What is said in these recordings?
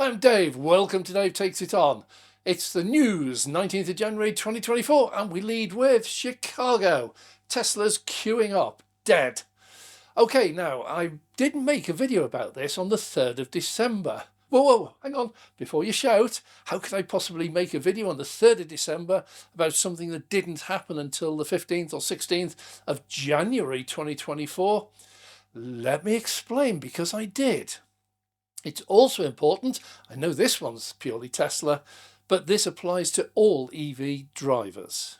I'm Dave, welcome to Dave Takes It On. It's the news, 19th of January 2024, and we lead with Chicago. Tesla's queuing up, dead. Okay, now, I did make a video about this on the 3rd of December. Whoa, hang on, before you shout, how could I possibly make a video on the 3rd of December about something that didn't happen until the 15th or 16th of January 2024? Let me explain, because I did. It's also important, I know this one's purely Tesla, but this applies to all EV drivers.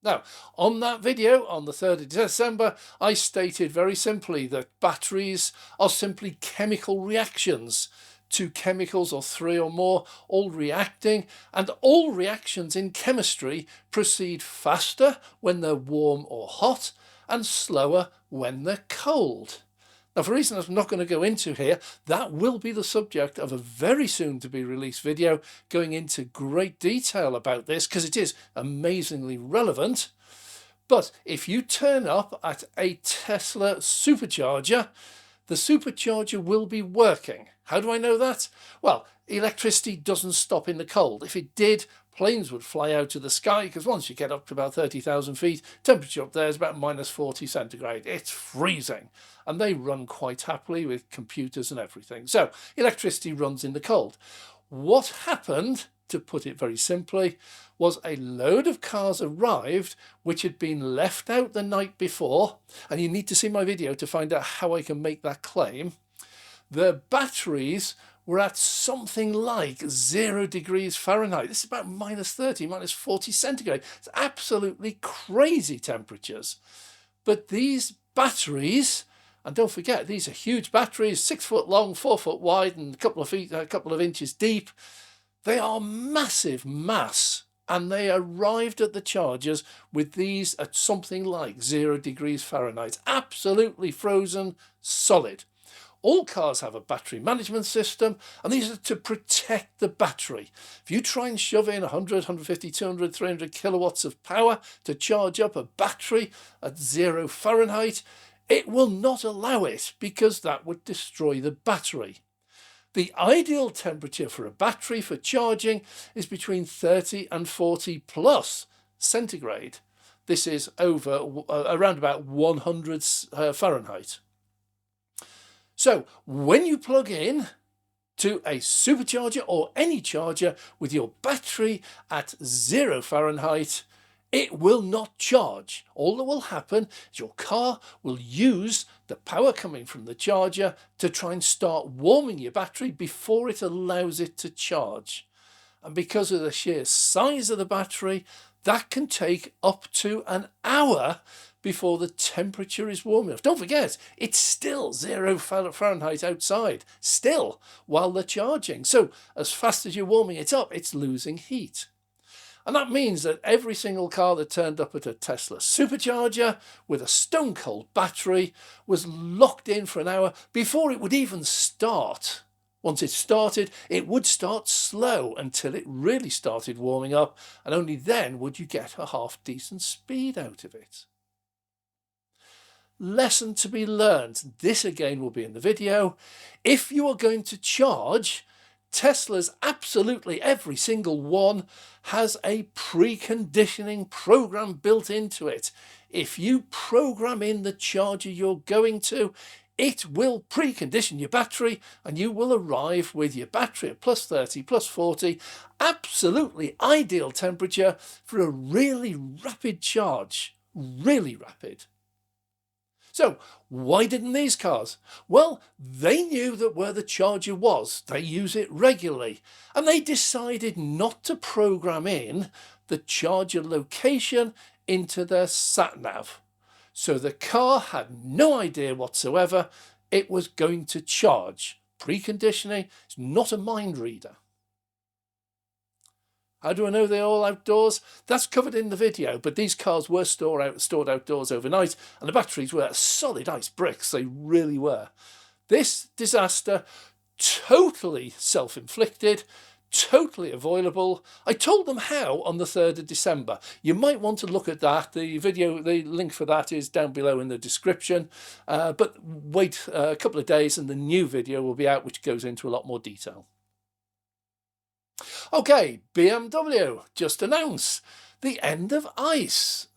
Now, on that video, on the 3rd of December, I stated very simply that batteries are simply chemical reactions. Two chemicals or three or more all reacting, and all reactions in chemistry proceed faster when they're warm or hot and slower when they're cold. Now, for reasons I'm not going to go into here, that will be the subject of a very soon to be released video going into great detail about this, because it is amazingly relevant. But if you turn up at a Tesla supercharger, the supercharger will be working. How do I know that? Well, electricity doesn't stop in the cold. If it did, planes would fly out of the sky, because once you get up to about 30,000 feet, temperature up there is about -40 centigrade. It's freezing. And they run quite happily with computers and everything. So electricity runs in the cold. What happened, to put it very simply, was a load of cars arrived which had been left out the night before. And you need to see my video to find out how I can make that claim. The batteries were at something like 0 degrees Fahrenheit. This is about -30, -40 centigrade. It's absolutely crazy temperatures. But these batteries, and don't forget, these are huge batteries, 6 foot long, 4 foot wide, and a couple of inches deep. They are massive mass, and they arrived at the chargers with these at something like 0 degrees Fahrenheit. Absolutely frozen, solid. All cars have a battery management system, and these are to protect the battery. If you try and shove in 100, 150, 200, 300 kilowatts of power to charge up a battery at 0 Fahrenheit, it will not allow it, because that would destroy the battery. The ideal temperature for a battery for charging is between 30 and 40 plus centigrade. This is over around about 100 Fahrenheit. So when you plug in to a supercharger or any charger with your battery at 0 Fahrenheit, it will not charge. All that will happen is your car will use the power coming from the charger to try and start warming your battery before it allows it to charge. And because of the sheer size of the battery, that can take up to an hour before the temperature is warm enough. Don't forget, it's still 0 Fahrenheit outside, still, while they're charging. So as fast as you're warming it up, it's losing heat. And that means that every single car that turned up at a Tesla supercharger with a stone cold battery was locked in for an hour before it would even start. Once it started, it would start slow until it really started warming up, and only then would you get a half decent speed out of it. Lesson to be learned. This again will be in the video. If you are going to charge, Tesla's absolutely every single one has a preconditioning program built into it. If you program in the charger you're going to, it will precondition your battery, and you will arrive with your battery at +30, +40, absolutely ideal temperature for a really rapid charge. Really rapid. So why didn't these cars? Well, they knew that where the charger was, they use it regularly, and they decided not to program in the charger location into their sat-nav. So the car had no idea whatsoever it was going to charge. Preconditioning is not a mind reader. How do I know they're all outdoors? That's covered in the video, but these cars were stored outdoors overnight, and the batteries were solid ice bricks. They really were. This disaster, totally self-inflicted, totally avoidable. I told them how on the 3rd of December. You might want to look at that. The video, the link for that is down below in the description. But wait a couple of days and the new video will be out, which goes into a lot more detail. Okay, BMW just announced the end of ICE.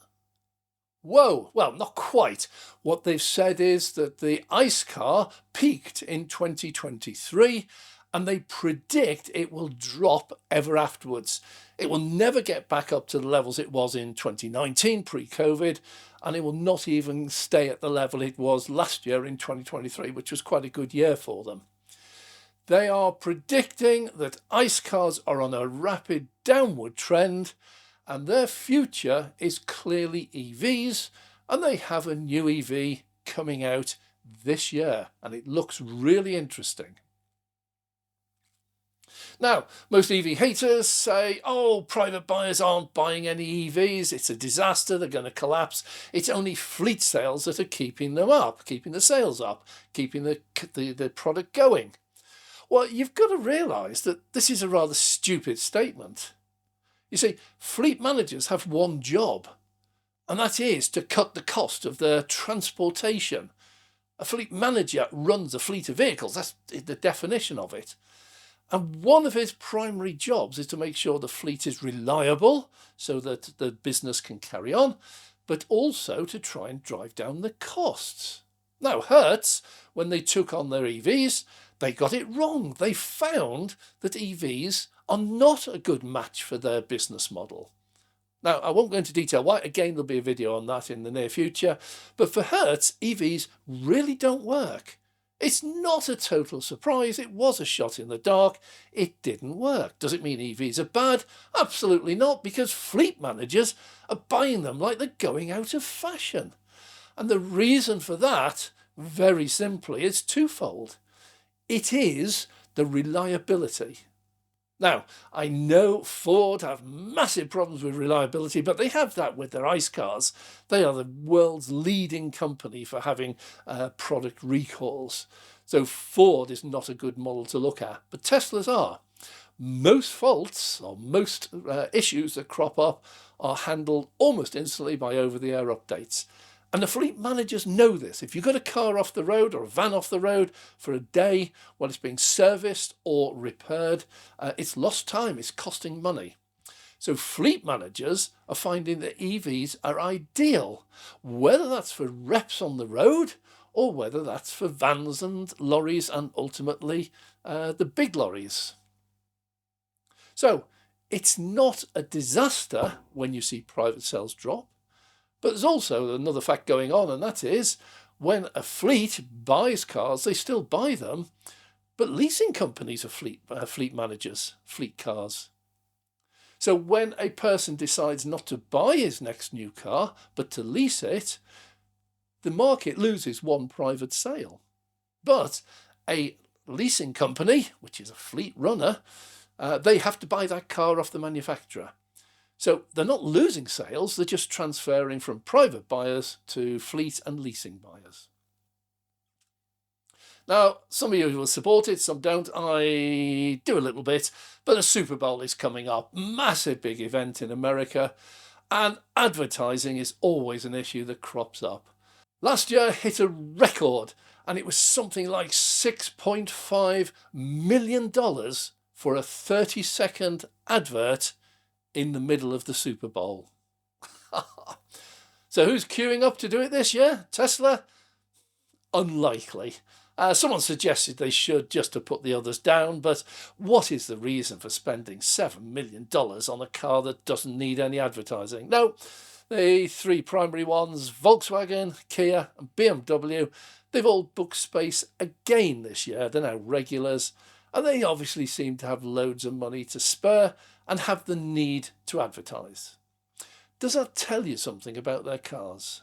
Whoa, well, not quite. What they've said is that the ICE car peaked in 2023 and they predict it will drop ever afterwards. It will never get back up to the levels it was in 2019 pre-COVID, and it will not even stay at the level it was last year in 2023, which was quite a good year for them. They are predicting that ICE cars are on a rapid downward trend and their future is clearly EVs, and they have a new EV coming out this year, and it looks really interesting. Now, most EV haters say, oh, private buyers aren't buying any EVs, it's a disaster, they're going to collapse. It's only fleet sales that are keeping them up, keeping the sales up, keeping the product going. Well, you've got to realise that this is a rather stupid statement. You see, fleet managers have one job, and that is to cut the cost of their transportation. A fleet manager runs a fleet of vehicles, that's the definition of it. And one of his primary jobs is to make sure the fleet is reliable so that the business can carry on, but also to try and drive down the costs. Now, Hertz, when they took on their EVs, they got it wrong. They found that EVs are not a good match for their business model. Now, I won't go into detail why. Again, there'll be a video on that in the near future. But for Hertz, EVs really don't work. It's not a total surprise. It was a shot in the dark. It didn't work. Does it mean EVs are bad? Absolutely not, because fleet managers are buying them like they're going out of fashion. And the reason for that, very simply, is twofold. It is the reliability. Now, I know Ford have massive problems with reliability, but they have that with their ICE cars. They are the world's leading company for having product recalls. So Ford is not a good model to look at, but Teslas are. Most faults or most issues that crop up are handled almost instantly by over-the-air updates. And the fleet managers know this. If you've got a car off the road or a van off the road for a day while it's being serviced or repaired, it's lost time, it's costing money. So fleet managers are finding that EVs are ideal, whether that's for reps on the road or whether that's for vans and lorries and ultimately the big lorries. So it's not a disaster when you see private sales drop. But there's also another fact going on, and that is when a fleet buys cars, they still buy them, but leasing companies are fleet managers, fleet cars. So when a person decides not to buy his next new car, but to lease it, the market loses one private sale. But a leasing company, which is a fleet runner, they have to buy that car off the manufacturer. So they're not losing sales, they're just transferring from private buyers to fleet and leasing buyers. Now, some of you will support it, some don't. I do a little bit, but the Superbowl is coming up. Massive big event in America, and advertising is always an issue that crops up. Last year hit a record, and it was something like $6.5 million for a 30-second advert in the middle of the Super Bowl. So who's queuing up to do it this year? Tesla? Unlikely. Someone suggested they should just to put the others down, but what is the reason for spending $7 million on a car that doesn't need any advertising? No, the three primary ones, Volkswagen, Kia and BMW, they've all booked space again this year. They're now regulars, and they obviously seem to have loads of money to spare and have the need to advertise. Does that tell you something about their cars?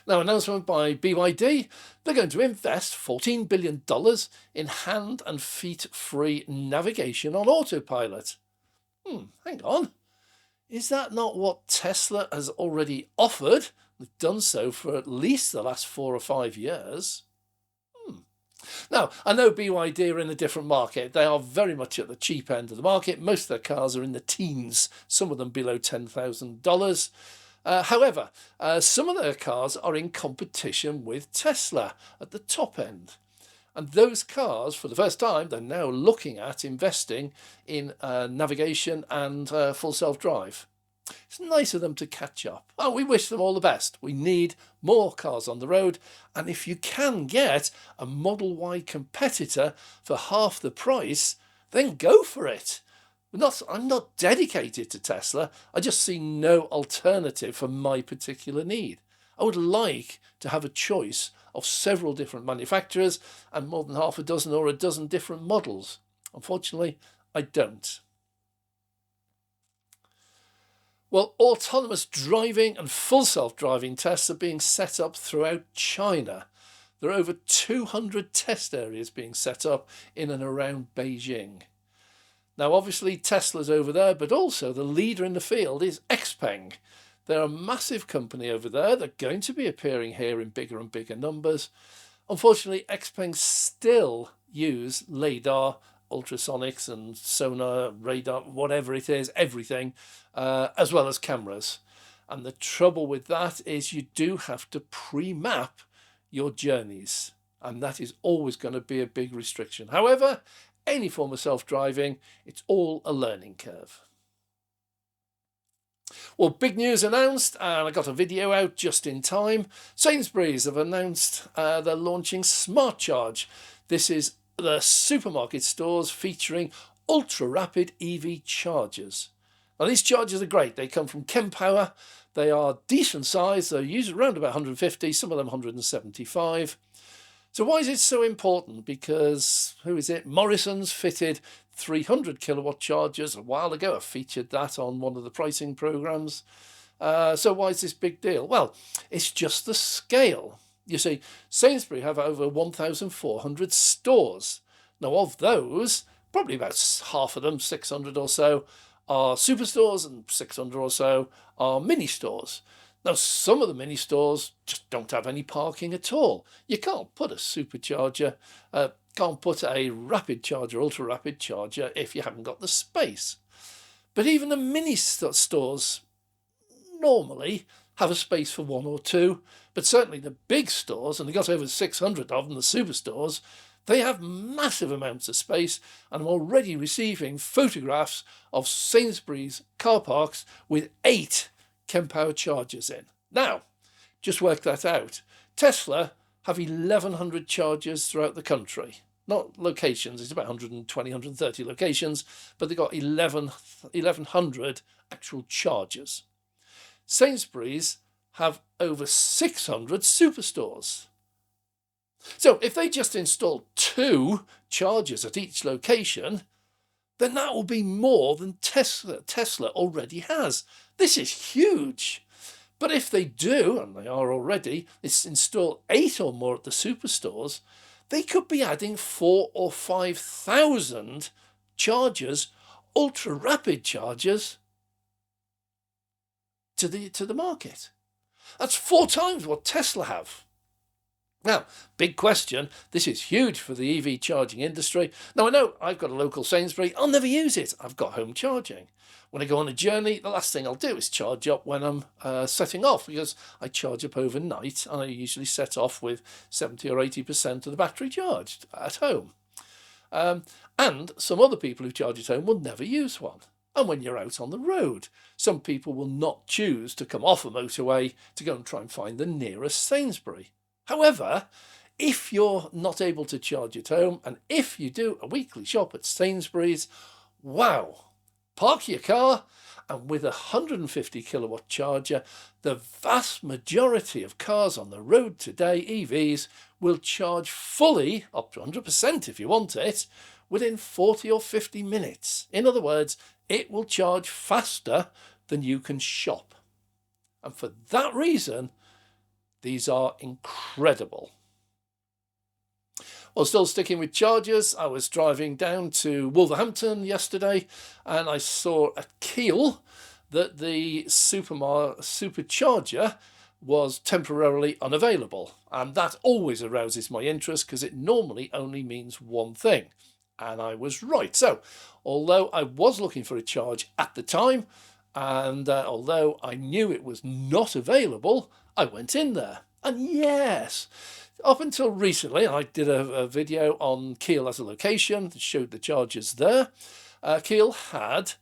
Now, announcement by BYD, they're going to invest $14 billion in hand and feet-free navigation on autopilot. Hang on. Is that not what Tesla has already offered? They've done so for at least the last 4 or 5 years. Now, I know BYD are in a different market. They are very much at the cheap end of the market. Most of their cars are in the teens, some of them below $10,000. However, some of their cars are in competition with Tesla at the top end. And those cars, for the first time, they're now looking at investing in navigation and full self-drive. It's nice of them to catch up. Oh, we wish them all the best. We need more cars on the road. And if you can get a Model Y competitor for half the price, then go for it. I'm not dedicated to Tesla. I just see no alternative for my particular need. I would like to have a choice of several different manufacturers and more than half a dozen or a dozen different models. Unfortunately, I don't. Well, autonomous driving and full self-driving tests are being set up throughout China. There are over 200 test areas being set up in and around Beijing. Now, obviously, Tesla's over there, but also the leader in the field is XPeng. They're a massive company over there. They're going to be appearing here in bigger and bigger numbers. Unfortunately, XPeng still use LiDAR, ultrasonics and sonar, radar, whatever it is, everything, as well as cameras. And the trouble with that is you do have to pre-map your journeys. And that is always going to be a big restriction. However, any form of self-driving, it's all a learning curve. Well, big news announced, and I got a video out just in time. Sainsburys have announced they're launching Smart Charge. This is the supermarket stores featuring ultra-rapid EV chargers. Now, these chargers are great. They come from Kenn Power. They are decent size. They're used around about 150, some of them 175. So why is it so important? Because, who is it? Morrison's fitted 300 kilowatt chargers a while ago. I featured that on one of the pricing programs. So why is this big deal? Well, it's just the scale. You see, Sainsbury have over 1,400 stores. Now, of those, probably about half of them, 600 or so, are superstores and 600 or so are mini stores. Now, some of the mini stores just don't have any parking at all. You can't put a supercharger, can't put a rapid charger, ultra rapid charger if you haven't got the space. But even the mini stores normally have a space for one or two, but certainly the big stores, and they've got over 600 of them, the superstores, they have massive amounts of space, and I'm already receiving photographs of Sainsbury's car parks with 8 Kenn Power chargers in. Now, just work that out. Tesla have 1,100 chargers throughout the country. Not locations, it's about 120, 130 locations, but they've got 1,100 actual chargers. Sainsbury's have over 600 superstores. So if they just install 2 chargers at each location, then that will be more than Tesla already has. This is huge. But if they do, and they are already, install 8 or more at the superstores, they could be adding 4,000 or 5,000 chargers, ultra-rapid chargers, to the market. That's 4 times what Tesla have. Now, big question. This is huge for the EV charging industry. Now, I know I've got a local Sainsbury. I'll never use it. I've got home charging. When I go on a journey, the last thing I'll do is charge up when I'm setting off, because I charge up overnight and I usually set off with 70 or 80% of the battery charged at home. And some other people who charge at home will never use one. And when you're out on the road, some people will not choose to come off a motorway to go and try and find the nearest Sainsbury. However, if you're not able to charge at home, and if you do a weekly shop at Sainsbury's, wow, park your car, and with a 150 kilowatt charger, the vast majority of cars on the road today, EVs, will charge fully, up to 100% if you want it, within 40 or 50 minutes. In other words, it will charge faster than you can shop. And for that reason, these are incredible. Well, still sticking with chargers, I was driving down to Wolverhampton yesterday and I saw at Keele that the supercharger was temporarily unavailable. And that always arouses my interest because it normally only means one thing. And I was right. So, although I was looking for a charge at the time, and although I knew it was not available, I went in there. And yes, Up until recently, I did a video on Keele as a location that showed the chargers there. Keele had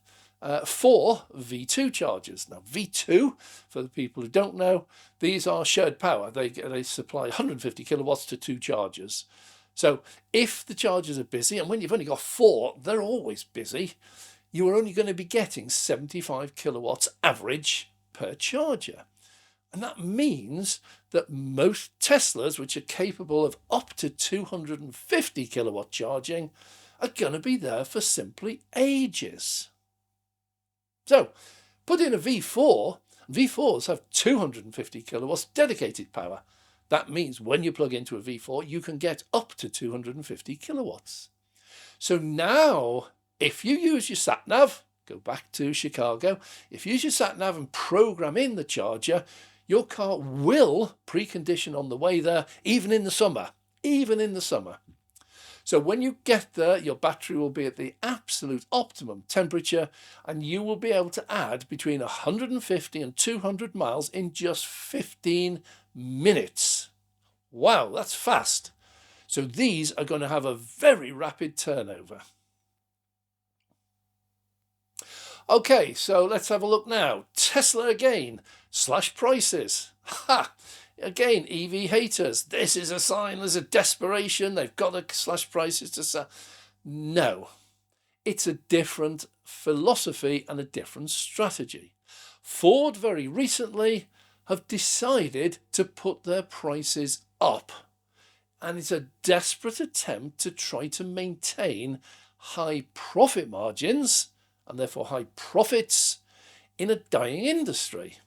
4 V2 chargers. Now, V2, for the people who don't know, these are shared power. They supply 150 kilowatts to 2 chargers. So if the chargers are busy, and when you've only got 4, they're always busy, you are only going to be getting 75 kilowatts average per charger. And that means that most Teslas, which are capable of up to 250 kilowatt charging, are going to be there for simply ages. So put in a V4, V4s have 250 kilowatts dedicated power. That means when you plug into a V4, you can get up to 250 kilowatts. So now, if you use your sat-nav, go back to Chicago, if you use your sat-nav and program in the charger, your car will precondition on the way there, even in the summer. So when you get there, your battery will be at the absolute optimum temperature, and you will be able to add between 150 and 200 miles in just 15 minutes. Wow, that's fast. So these are going to have a very rapid turnover. Okay, so let's have a look now. Tesla again, slash prices. Ha! Again, EV haters. This is a sign there's a desperation. They've got to slash prices to sell. No, it's a different philosophy and a different strategy. Ford very recently have decided to put their prices up. And it's a desperate attempt to try to maintain high profit margins and therefore high profits in a dying industry.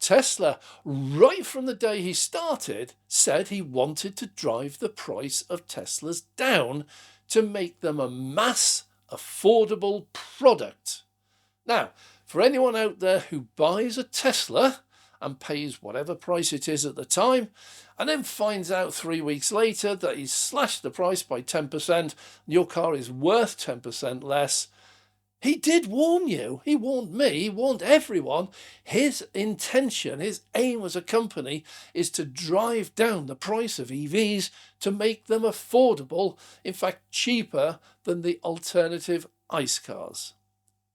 Tesla, right from the day he started, said he wanted to drive the price of Teslas down to make them a mass affordable product. Now, for anyone out there who buys a Tesla and pays whatever price it is at the time, and then finds out 3 weeks later that he's slashed the price by 10%, and your car is worth 10% less, he did warn you. He warned me. He warned everyone. His intention, his aim as a company is to drive down the price of EVs to make them affordable, in fact, cheaper than the alternative ICE cars.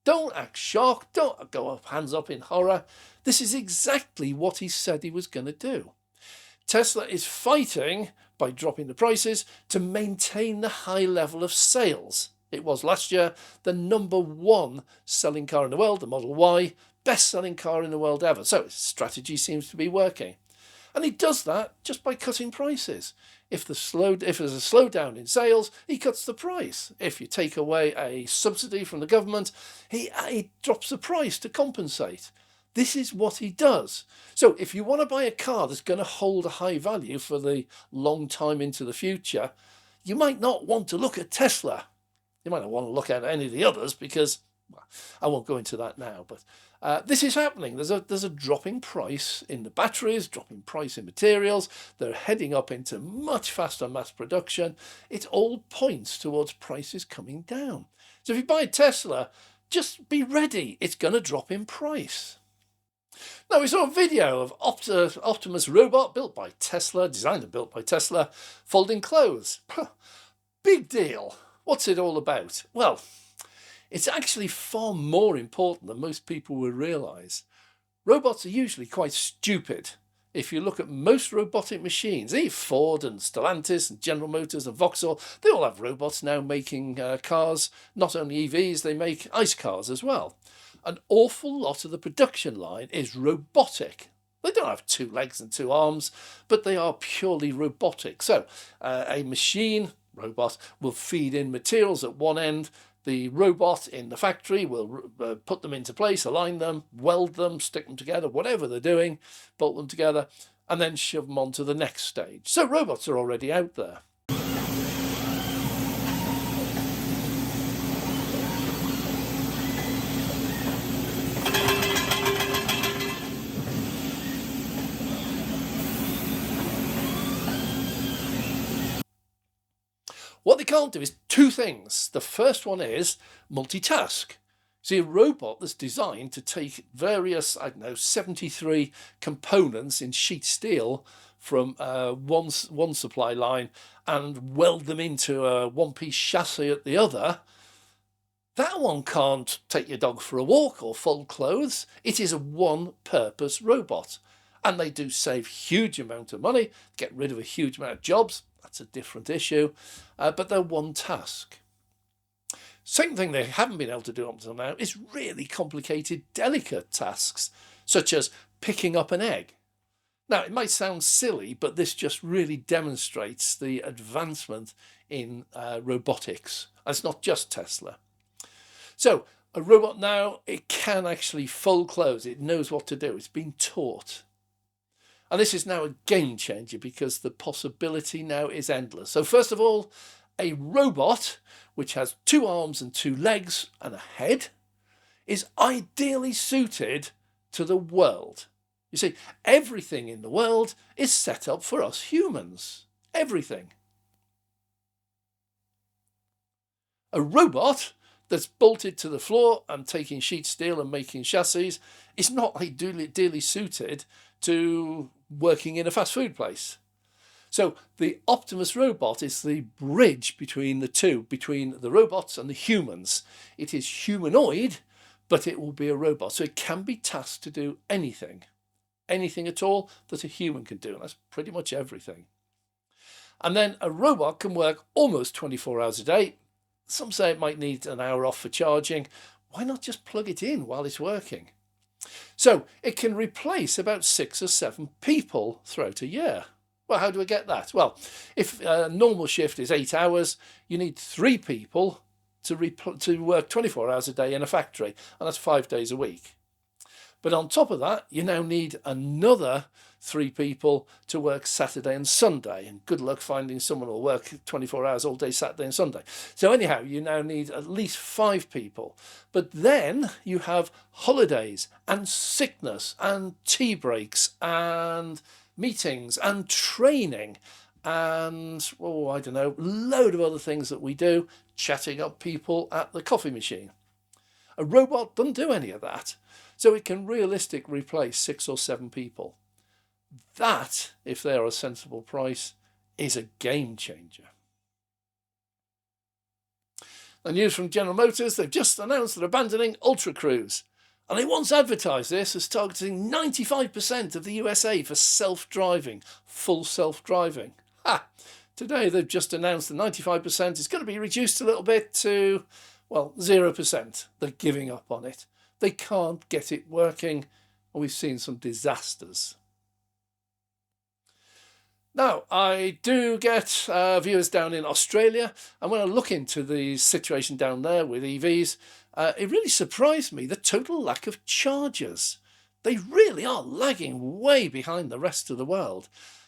Don't act shocked. Don't go up, hands up in horror. This is exactly what he said he was going to do. Tesla is fighting by dropping the prices to maintain the high level of sales. It was last year the #1 selling car in the world, the Model Y, best-selling car in the world ever. So his strategy seems to be working. And he does that just by cutting prices. If there's a slowdown in sales, he cuts the price. If you take away a subsidy from the government, he drops the price to compensate. This is what he does. So if you want to buy a car that's going to hold a high value for the long time into the future, you might not want to look at Tesla. You might not want to look at any of the others because, well, I won't go into that now. But this is happening. There's a dropping price in the batteries, dropping price in materials. They're heading up into much faster mass production. It all points towards prices coming down. So if you buy a Tesla, just be ready. It's going to drop in price. Now, we saw a video of Optimus robot built by Tesla, designed and built by Tesla, folding clothes. Big deal. What's it all about? Well, it's actually far more important than most people will realise. Robots are usually quite stupid. If you look at most robotic machines, Ford and Stellantis and General Motors and Vauxhall, they all have robots now making cars. Not only EVs, they make ICE cars as well. An awful lot of the production line is robotic. They don't have 2 legs and 2 arms, but they are purely robotic. So a robot will feed in materials at one end. The robot in the factory will put them into place, align them, weld them, stick them together, whatever they're doing, bolt them together, and then shove them on to the next stage. So robots are already out there. What they can't do is 2 things. The first one is multitask. See, a robot that's designed to take various, 73 components in sheet steel from one supply line and weld them into a one-piece chassis at the other, that one can't take your dog for a walk or fold clothes. It is a one-purpose robot. And they do save huge amount of money, get rid of a huge amount of jobs. That's a different issue. But they're one task. Second thing they haven't been able to do up until now is really complicated, delicate tasks, such as picking up an egg. Now, it might sound silly, but this just really demonstrates the advancement in robotics. And it's not just Tesla. So, a robot now, it can actually fold clothes. It knows what to do. It's been taught. And this is now a game changer because the possibility now is endless. So first of all, a robot which has 2 arms and 2 legs and a head is ideally suited to the world. You see, everything in the world is set up for us humans. Everything. A robot that's bolted to the floor and taking sheet steel and making chassis is not ideally suited to working in a fast food place. So the Optimus robot is the bridge between the two, between the robots and the humans. It is humanoid, but it will be a robot. So it can be tasked to do anything at all that a human can do. And that's pretty much everything. And then a robot can work almost 24 hours a day. Some say it might need an hour off for charging. Why not just plug it in while it's working? So it can replace about 6 or 7 people throughout a year. Well, how do we get that? Well, if a normal shift is 8 hours, you need 3 people to work 24 hours a day in a factory, and that's 5 days a week. But on top of that, you now need another 3 people to work Saturday and Sunday, and good luck finding someone who will work 24 hours all day Saturday and Sunday. So anyhow, you now need at least 5 people. But then you have holidays and sickness and tea breaks and meetings and training and, oh, I don't know, load of other things that we do, chatting up people at the coffee machine. A robot doesn't do any of that. So it can realistically replace 6 or 7 people. That, if they're a sensible price, is a game changer. The news from General Motors, they've just announced they're abandoning Ultra Cruise. And they once advertised this as targeting 95% of the USA for self-driving, full self-driving. Today they've just announced that 95% is going to be reduced a little bit to, well, 0%. They're giving up on it. They can't get it working, and we've seen some disasters. Now, I do get viewers down in Australia, and when I look into the situation down there with EVs, it really surprised me, the total lack of chargers. They really are lagging way behind the rest of the world.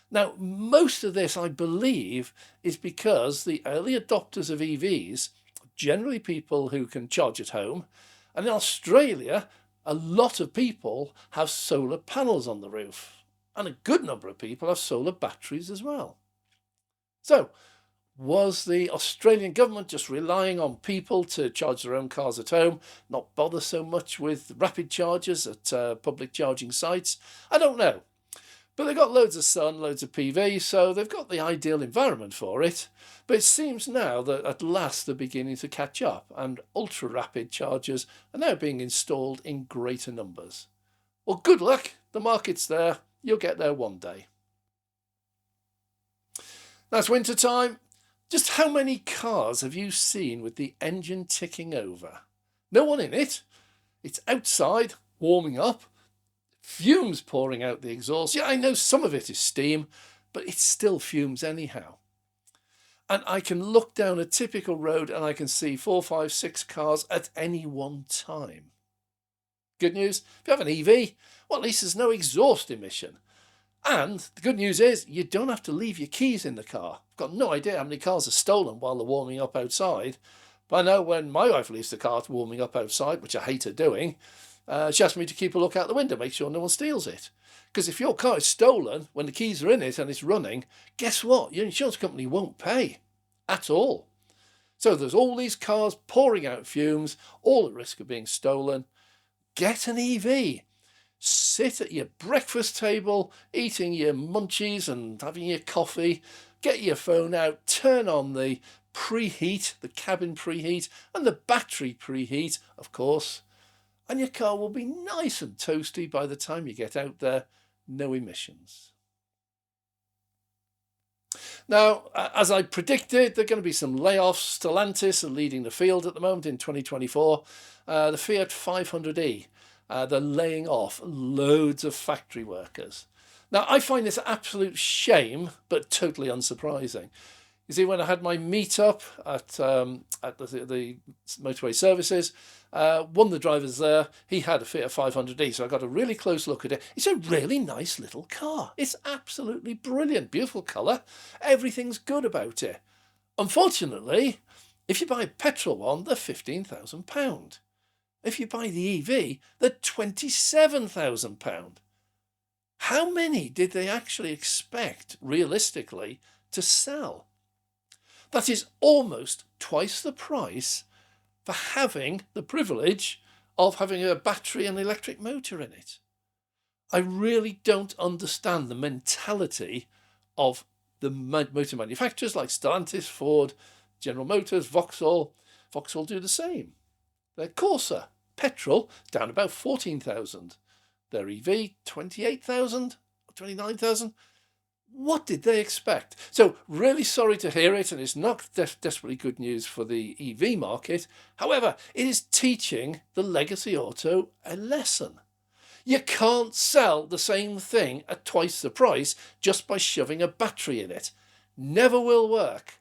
Now, most of this, I believe, is because the early adopters of EVs, generally people who can charge at home, and in Australia, a lot of people have solar panels on the roof. And a good number of people have solar batteries as well. So, was the Australian government just relying on people to charge their own cars at home, not bother so much with rapid chargers at public charging sites? I don't know. But they've got loads of sun, loads of PV, so they've got the ideal environment for it. But it seems now that at last they're beginning to catch up, and ultra-rapid chargers are now being installed in greater numbers. Well, good luck. The market's there. You'll get there one day. That's winter time. Just how many cars have you seen with the engine ticking over? No one in it. It's outside, warming up. Fumes pouring out the exhaust. Yeah, I know some of it is steam, but it's still fumes anyhow. And I can look down a typical road and I can see 4, 5, 6 cars at any one time. Good news, if you have an EV, well, at least there's no exhaust emission. And the good news is you don't have to leave your keys in the car. I've got no idea how many cars are stolen while they're warming up outside. But I know when my wife leaves the car warming up outside, which I hate her doing, she asks me to keep a look out the window, make sure no one steals it. Because if your car is stolen when the keys are in it and it's running, guess what? Your insurance company won't pay at all. So there's all these cars pouring out fumes, all at risk of being stolen. Get an EV. sit at your breakfast table, eating your munchies and having your coffee, get your phone out, turn on the preheat, the cabin preheat, and the battery preheat, of course, and your car will be nice and toasty by the time you get out there. No emissions. Now, as I predicted, there are going to be some layoffs. Stellantis are leading the field at the moment in 2024. The Fiat 500e, they're laying off loads of factory workers. Now, I find this an absolute shame, but totally unsurprising. You see, when I had my meet-up at the motorway services, one of the drivers there, he had a Fiat 500e, so I got a really close look at it. It's a really nice little car. It's absolutely brilliant, beautiful colour. Everything's good about it. Unfortunately, if you buy a petrol one, they're £15,000. If you buy the EV, they're £27,000. How many did they actually expect, realistically, to sell? That is almost twice the price for having the privilege of having a battery and electric motor in it. I really don't understand the mentality of the motor manufacturers like Stellantis, Ford, General Motors, Vauxhall. Vauxhall do the same. Their Corsa, petrol, down about 14,000. Their EV, 28,000, 29,000. What did they expect? So really sorry to hear it, and it's not desperately good news for the EV market. However, it is teaching the legacy auto a lesson. You can't sell the same thing at twice the price just by shoving a battery in it. Never will work.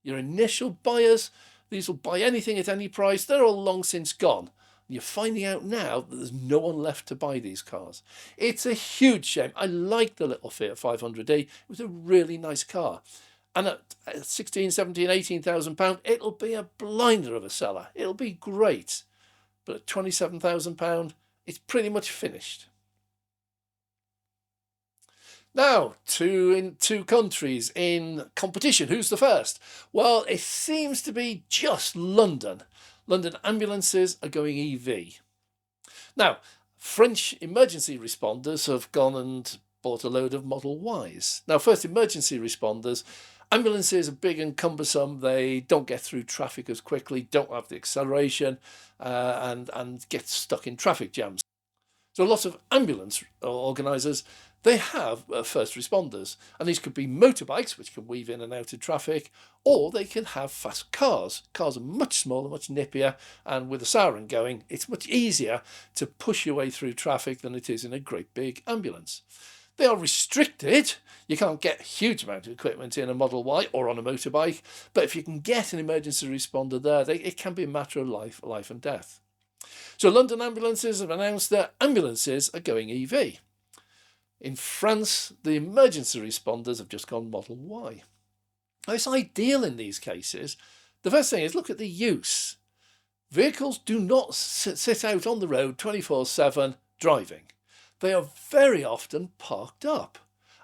Your initial buyers, these will buy anything at any price, they're all long since gone. You're finding out now that there's no one left to buy these cars. It's a huge shame. I like the little Fiat 500e. It was a really nice car. And at 16, 17, 18,000 pounds, it'll be a blinder of a seller. It'll be great. But at 27,000 pounds, it's pretty much finished. Now, in two countries in competition. Who's the first? Well, it seems to be just London. London ambulances are going EV. Now, French emergency responders have gone and bought a load of Model Ys. Now, first, emergency responders. Ambulances are big and cumbersome. They don't get through traffic as quickly, don't have the acceleration, and get stuck in traffic jams. So a lot of ambulance organisers, they have first responders, and these could be motorbikes, which can weave in and out of traffic, or they can have fast cars. Cars are much smaller, much nippier, and with a siren going, it's much easier to push your way through traffic than it is in a great big ambulance. They are restricted. You can't get a huge amount of equipment in a Model Y or on a motorbike, but if you can get an emergency responder there, it can be a matter of life and death. So London ambulances have announced that ambulances are going EV. In France, the emergency responders have just gone Model Y. Now, it's ideal in these cases. The first thing is look at the use. Vehicles do not sit out on the road 24/7 driving. They are very often parked up.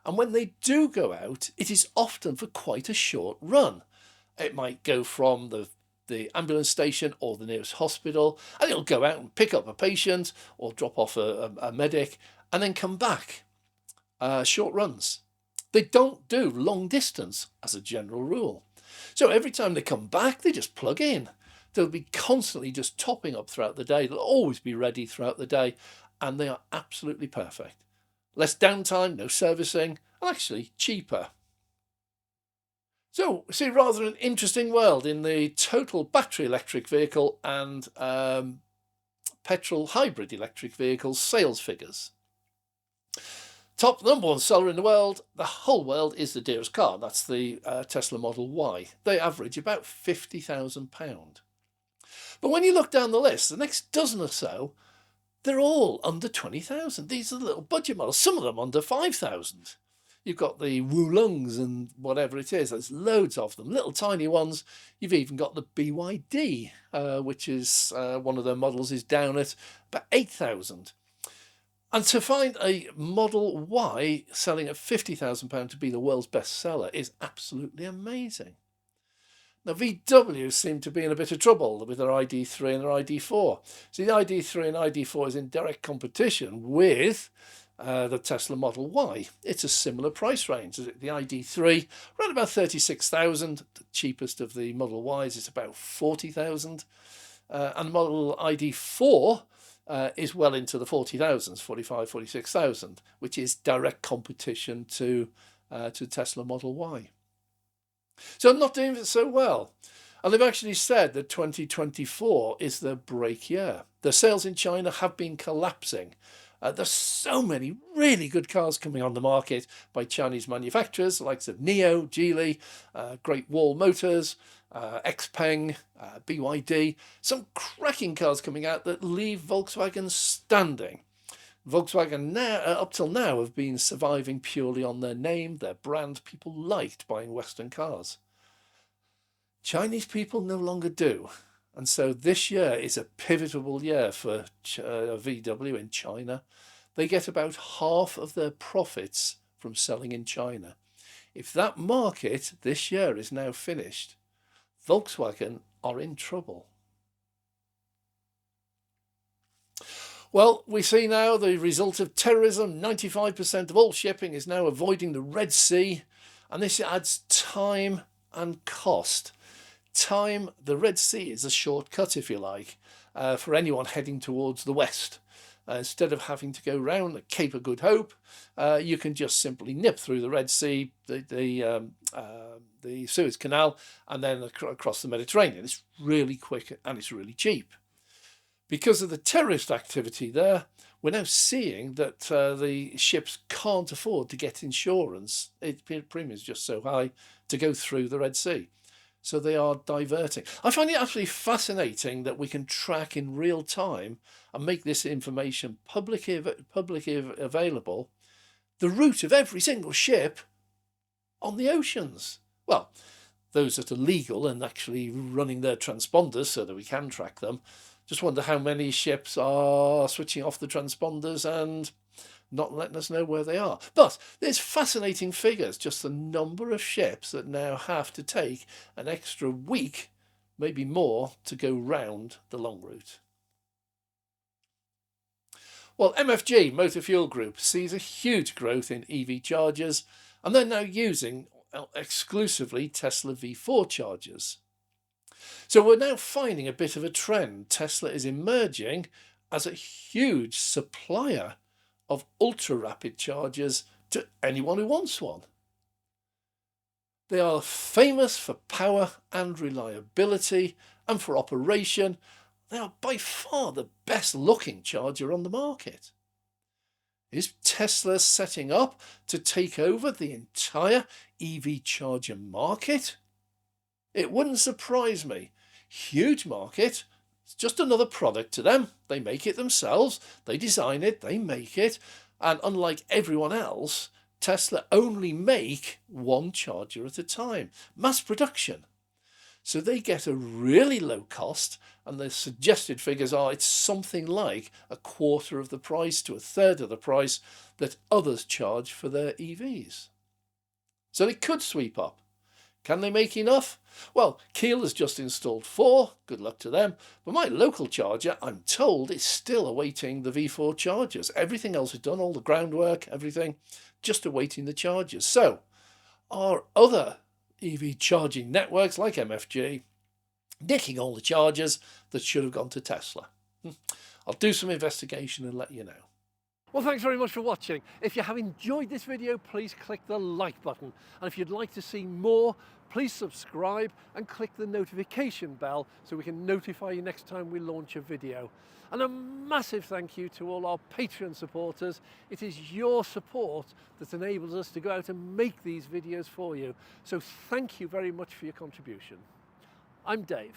And when they do go out, it is often for quite a short run. It might go from the ambulance station or the nearest hospital, and it'll go out and pick up a patient or drop off a medic and then come back. Short runs. They don't do long distance as a general rule. So every time they come back, they just plug in. They'll be constantly just topping up throughout the day. They'll always be ready throughout the day, and they are absolutely perfect. Less downtime, no servicing, and actually cheaper. So, see, rather an interesting world in the total battery electric vehicle and petrol hybrid electric vehicle sales figures. Top number one seller in the world, the whole world, is the dearest car. That's the Tesla Model Y. They average about £50,000. But when you look down the list, the next dozen or so, they're all under 20,000. These are the little budget models, some of them under 5,000. You've got the Wulungs and whatever it is. There's loads of them, little tiny ones. You've even got the BYD, which is one of their models, is down at about 8,000. And to find a Model Y selling at £50,000 to be the world's best seller is absolutely amazing. Now, VW seem to be in a bit of trouble with their ID3 and their ID4. So the ID3 and ID4 is in direct competition with the Tesla Model Y. It's a similar price range. The ID3, around about 36,000. The cheapest of the Model Ys is about 40,000. And Model ID4 is well into the 40,000s, 45, 46,000, which is direct competition to Tesla Model Y. So not doing so well. And they've actually said that 2024 is their break year. The sales in China have been collapsing. There's so many really good cars coming on the market by Chinese manufacturers, the likes of NIO, Geely, Great Wall Motors, XPeng, BYD. Some cracking cars coming out that leave Volkswagen standing. Volkswagen now, up till now, have been surviving purely on their name, their brand. People liked buying Western cars. Chinese people no longer do. And so this year is a pivotal year for VW in China. They get about half of their profits from selling in China. If that market this year is now finished, Volkswagen are in trouble. Well, we see now the result of terrorism. 95% of all shipping is now avoiding the Red Sea, and this adds time and cost. Time, the Red Sea is a shortcut, if you like, for anyone heading towards the west. Instead of having to go round the Cape of Good Hope, you can just simply nip through the Red Sea, the Suez Canal, and then across the Mediterranean. It's really quick and it's really cheap. Because of the terrorist activity there, we're now seeing that the ships can't afford to get insurance. Premium is just so high to go through the Red Sea. So they are diverting. I find it absolutely fascinating that we can track in real time and make this information publicly available, the route of every single ship on the oceans. Well, those that are legal and actually running their transponders so that we can track them. Just wonder how many ships are switching off the transponders and not letting us know where they are. But there's fascinating figures, just the number of ships that now have to take an extra week, maybe more, to go round the long route. Well, MFG, Motor Fuel Group, sees a huge growth in EV chargers, and they're now using exclusively Tesla V4 chargers. So we're now finding a bit of a trend. Tesla is emerging as a huge supplier of ultra-rapid chargers to anyone who wants one. They are famous for power and reliability, and for operation. They are by far the best looking charger on the market. Is Tesla setting up to take over the entire EV charger market? It wouldn't surprise me. Huge market. It's just another product to them. They make it themselves. They design it. They make it. And unlike everyone else, Tesla only make one charger at a time. Mass production. So they get a really low cost, and the suggested figures are it's something like a quarter of the price to a third of the price that others charge for their EVs. So they could sweep up. Can they make enough? Well, Keele has just installed 4. Good luck to them. But my local charger, I'm told, is still awaiting the V4 chargers. Everything else is done, all the groundwork, everything, just awaiting the chargers. So, are other EV charging networks like MFG nicking all the chargers that should have gone to Tesla? I'll do some investigation and let you know. Well, thanks very much for watching. If you have enjoyed this video, please click the like button. And if you'd like to see more, please subscribe and click the notification bell so we can notify you next time we launch a video. And a massive thank you to all our Patreon supporters. It is your support that enables us to go out and make these videos for you. So thank you very much for your contribution. I'm Dave.